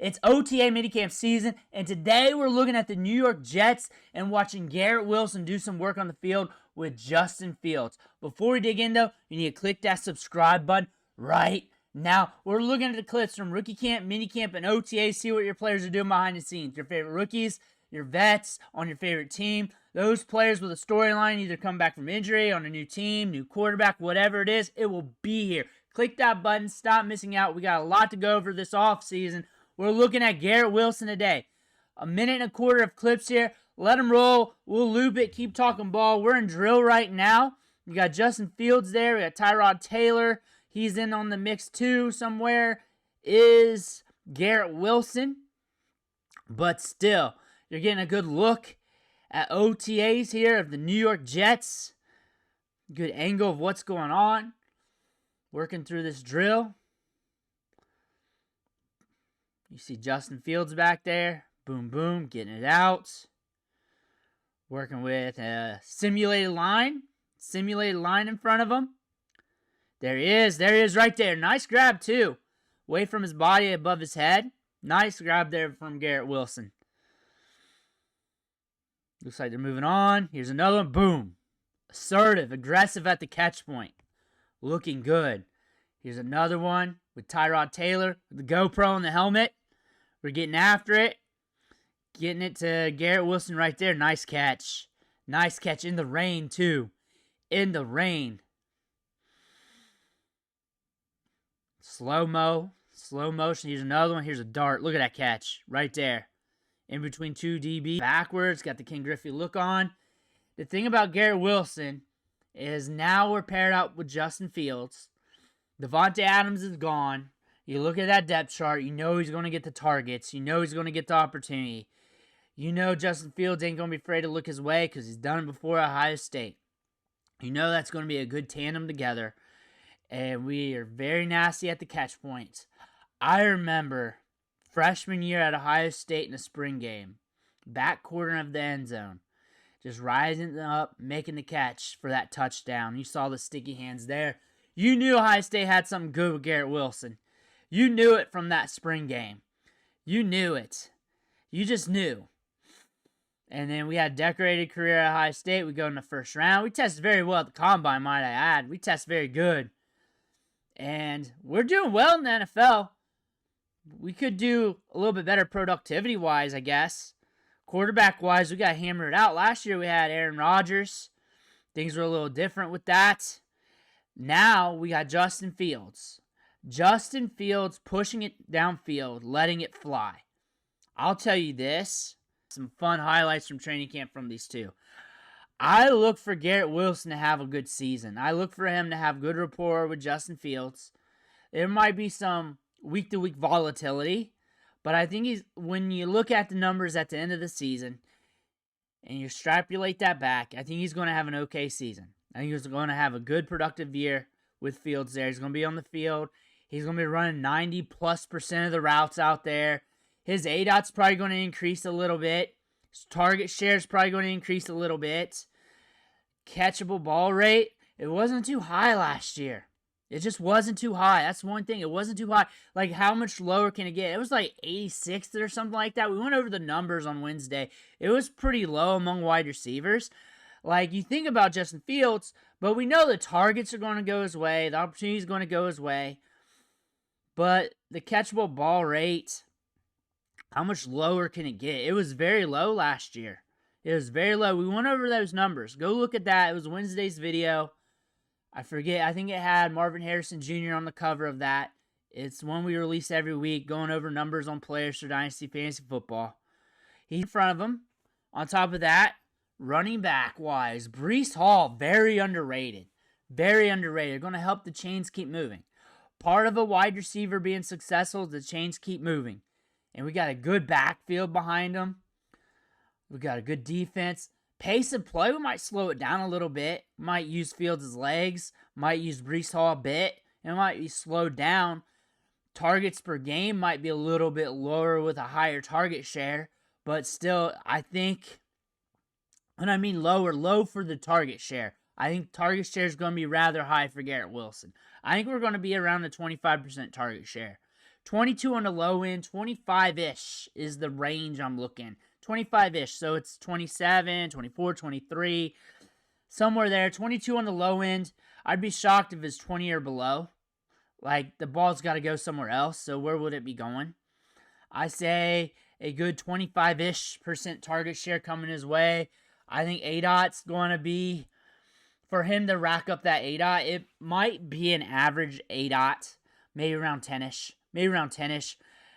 It's OTA Minicamp season, and today we're looking at the New York Jets and watching Garrett Wilson do some work on the field with Justin Fields. Before we dig in, though, you need to click that subscribe button right now. We're looking at the clips from Rookie Camp, Minicamp, and OTA. See what your players are doing behind the scenes. Your favorite rookies, your vets on your favorite team. Those players with a storyline, either come back from injury, on a new team, new quarterback, whatever it is, it will be here. Click that button. Stop missing out. We got a lot to go over this offseason. We're looking at Garrett Wilson today. A minute and a quarter of clips here. Let them roll. We'll loop it. Keep talking ball. We're in drill right now. We got Justin Fields there. We got Tyrod Taylor. He's in on the mix too somewhere. Is Garrett Wilson. But still, you're getting a good look at OTAs here of the New York Jets. Good angle of what's going on. Working through this drill. You see Justin Fields back there. Boom, boom, getting it out. Working with a simulated line. Simulated line in front of him. There he is. There he is right there. Nice grab, too. Away from his body, above his head. Nice grab there from Garrett Wilson. Looks like they're moving on. Here's another one. Boom. Assertive, aggressive at the catch point. Looking good. Here's another one with Tyrod Taylor with the GoPro and the helmet. We're getting after it. Getting it to Garrett Wilson right there. Nice catch. Nice catch in the rain, too. In the rain. Slow-mo. Slow motion. Here's another one. Here's a dart. Look at that catch. Right there. In between two DB. Backwards. Got the King Griffey look on. The thing about Garrett Wilson is now we're paired up with Justin Fields. Devontae Adams is gone. You look at that depth chart, you know he's going to get the targets. You know he's going to get the opportunity. You know Justin Fields ain't going to be afraid to look his way because he's done it before at Ohio State. You know that's going to be a good tandem together. And we are very nasty at the catch points. I remember freshman year at Ohio State in a spring game. Back quarter of the end zone. Just rising up, making the catch for that touchdown. You saw the sticky hands there. You knew Ohio State had something good with Garrett Wilson. You knew it from that spring game. You knew it. You just knew. And then we had a decorated career at Ohio State. We go in the first round. We tested very well at the combine, might I add. We test very good. And we're doing well in the NFL. We could do a little bit better productivity-wise, I guess. Quarterback-wise, we got hammered out. Last year we had Aaron Rodgers. Things were a little different with that. Now we got Justin Fields. Justin Fields pushing it downfield, letting it fly. I'll tell you this. Some fun highlights from training camp from these two. I look for Garrett Wilson to have a good season. I look for him to have good rapport with Justin Fields. There might be some week-to-week volatility, but I think when you look at the numbers at the end of the season and you extrapolate that back, I think he's going to have an okay season. I think he's going to have a good, productive year with Fields there. He's going to be on the field. He's going to be running 90+% of the routes out there. His ADOT's probably going to increase a little bit. His target share is probably going to increase a little bit. Catchable ball rate, it wasn't too high last year. It just wasn't too high. That's one thing. It wasn't too high. Like, how much lower can it get? It was like 86th or something like that. We went over the numbers on Wednesday. It was pretty low among wide receivers. Like, you think about Justin Fields, but we know the targets are going to go his way. The opportunity is going to go his way. But the catchable ball rate, how much lower can it get? It was very low last year. It was very low. We went over those numbers. Go look at that. It was Wednesday's video. I forget. I think it had Marvin Harrison Jr. on the cover of that. It's one we release every week, going over numbers on players for Dynasty Fantasy Football. He's in front of him. On top of that, running back-wise, Breece Hall, very underrated. Very underrated. Going to help the chains keep moving. Part of a wide receiver being successful is the chains keep moving. And we got a good backfield behind him. We got a good defense. Pace of play, we might slow it down a little bit. Might use Fields' legs. Might use Breece Hall a bit. It might be slowed down. Targets per game might be a little bit lower with a higher target share. But still, I think, when I mean lower, low for the target share. I think target share is going to be rather high for Garrett Wilson. I think we're going to be around the 25% target share. 22 on the low end, 25-ish is the range I'm looking. 25-ish, so it's 27, 24, 23, somewhere there. 22 on the low end. I'd be shocked if it's 20 or below. Like, the ball's got to go somewhere else, so where would it be going? I say a good 25-ish% target share coming his way. I think ADOT's going to be, for him to rack up that ADOT, it might be an average ADOT, maybe around 10-ish. Maybe around 10-ish.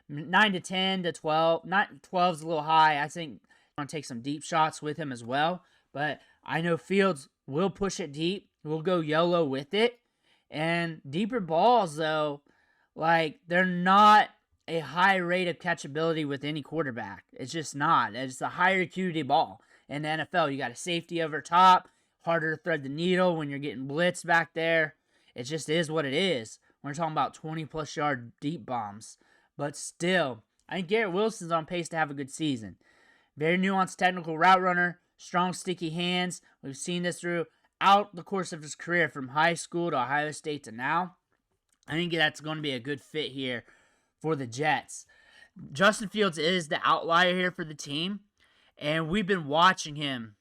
9 to 10 to 12. Not 12's a little high. I think I'm going to take some deep shots with him as well. But I know Fields will push it deep. We'll go YOLO with it. And deeper balls, though, like, they're not a high rate of catchability with any quarterback. It's just not. It's a higher acuity ball. In the NFL, you got a safety over top. Harder to thread the needle when you're getting blitzed back there. It just is what it is. We're talking about 20-plus yard deep bombs. But still, I think Garrett Wilson's on pace to have a good season. Very nuanced technical route runner, strong sticky hands. We've seen this throughout the course of his career from high school to Ohio State to now. I think that's going to be a good fit here for the Jets. Justin Fields is the outlier here for the team, and we've been watching him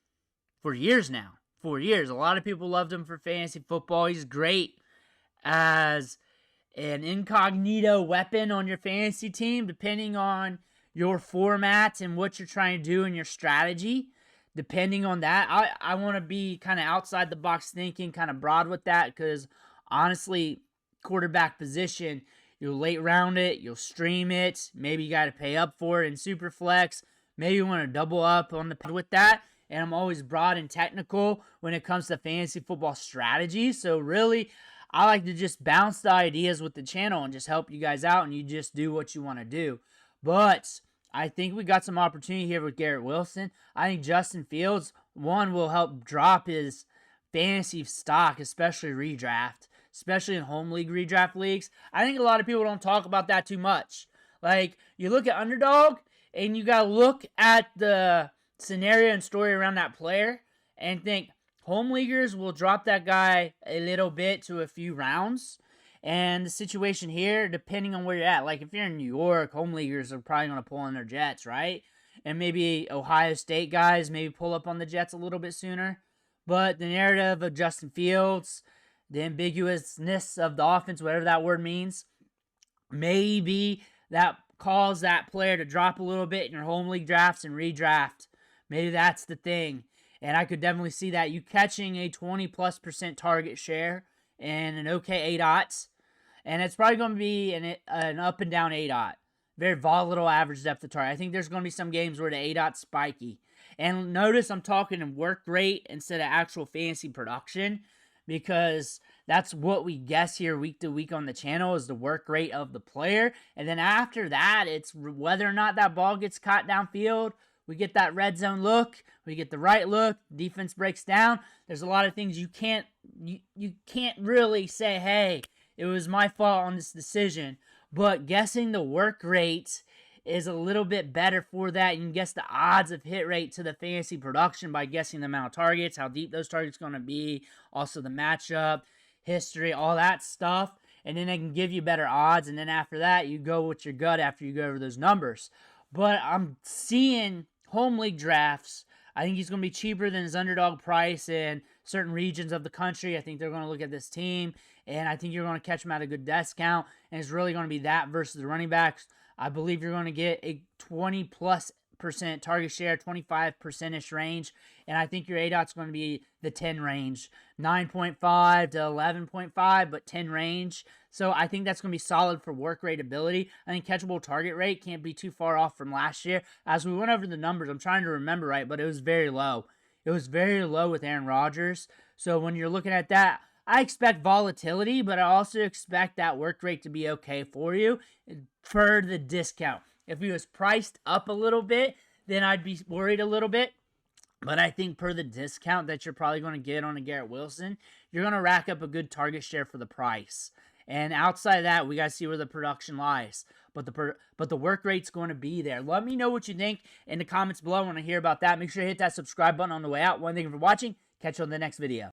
for years now. 4 years. A lot of people loved him for fantasy football. He's great as an incognito weapon on your fantasy team, depending on your format and what you're trying to do in your strategy. Depending on that, I want to be kind of outside the box thinking, kind of broad with that, because honestly, quarterback position, you'll late round it, you'll stream it, maybe you got to pay up for it in Superflex, maybe you want to double up on the with that. And I'm always broad and technical when it comes to fantasy football strategy. So really, I like to just bounce the ideas with the channel and just help you guys out, and you just do what you want to do. But I think we got some opportunity here with Garrett Wilson. I think Justin Fields, one, will help drop his fantasy stock, especially redraft, especially in home league redraft leagues. I think a lot of people don't talk about that too much. Like, you look at underdog, and you got to look at the scenario and story around that player and think home leaguers will drop that guy a little bit to a few rounds. And the situation here, depending on where you're at, like if you're in New York, home leaguers are probably going to pull in their Jets, right? And maybe Ohio State guys maybe pull up on the Jets a little bit sooner. But the narrative of Justin Fields, the ambiguousness of the offense, whatever that word means, maybe that cause that player to drop a little bit in your home league drafts and redraft. Maybe that's the thing. And I could definitely see that. You catching a 20+% target share and an okay ADOT. And it's probably going to be an up and down ADOT. Very volatile average depth of target. I think there's going to be some games where the ADOT's spiky. And notice I'm talking in work rate instead of actual fantasy production, because that's what we guess here week to week on the channel is the work rate of the player. And then after that, it's whether or not that ball gets caught downfield. We get that red zone look. We get the right look. Defense breaks down. There's a lot of things you can't really say, hey, it was my fault on this decision. But guessing the work rate is a little bit better for that. You can guess the odds of hit rate to the fantasy production by guessing the amount of targets, how deep those targets are going to be, also the matchup, history, all that stuff. And then they can give you better odds. And then after that, you go with your gut after you go over those numbers. But I'm seeing home league drafts. I think he's going to be cheaper than his underdog price in certain regions of the country. I think they're going to look at this team, and I think you're going to catch him at a good discount, and it's really going to be that versus the running backs. I believe you're going to get a 20+% target share, 25%-ish range, and I think your ADOT's going to be the 10 range, 9.5 to 11.5, but 10 range. So I think that's going to be solid for work rate ability. I think catchable target rate can't be too far off from last year. As we went over the numbers, I'm trying to remember right, but it was very low. It was very low with Aaron Rodgers. So when you're looking at that, I expect volatility, but I also expect that work rate to be okay for you for the discount. If he was priced up a little bit, then I'd be worried a little bit. But I think per the discount that you're probably going to get on a Garrett Wilson, you're going to rack up a good target share for the price. And outside of that, we got to see where the production lies. But the work rate's going to be there. Let me know what you think in the comments below. I want to hear about that. Make sure you hit that subscribe button on the way out. Thank you for watching. Catch you on the next video.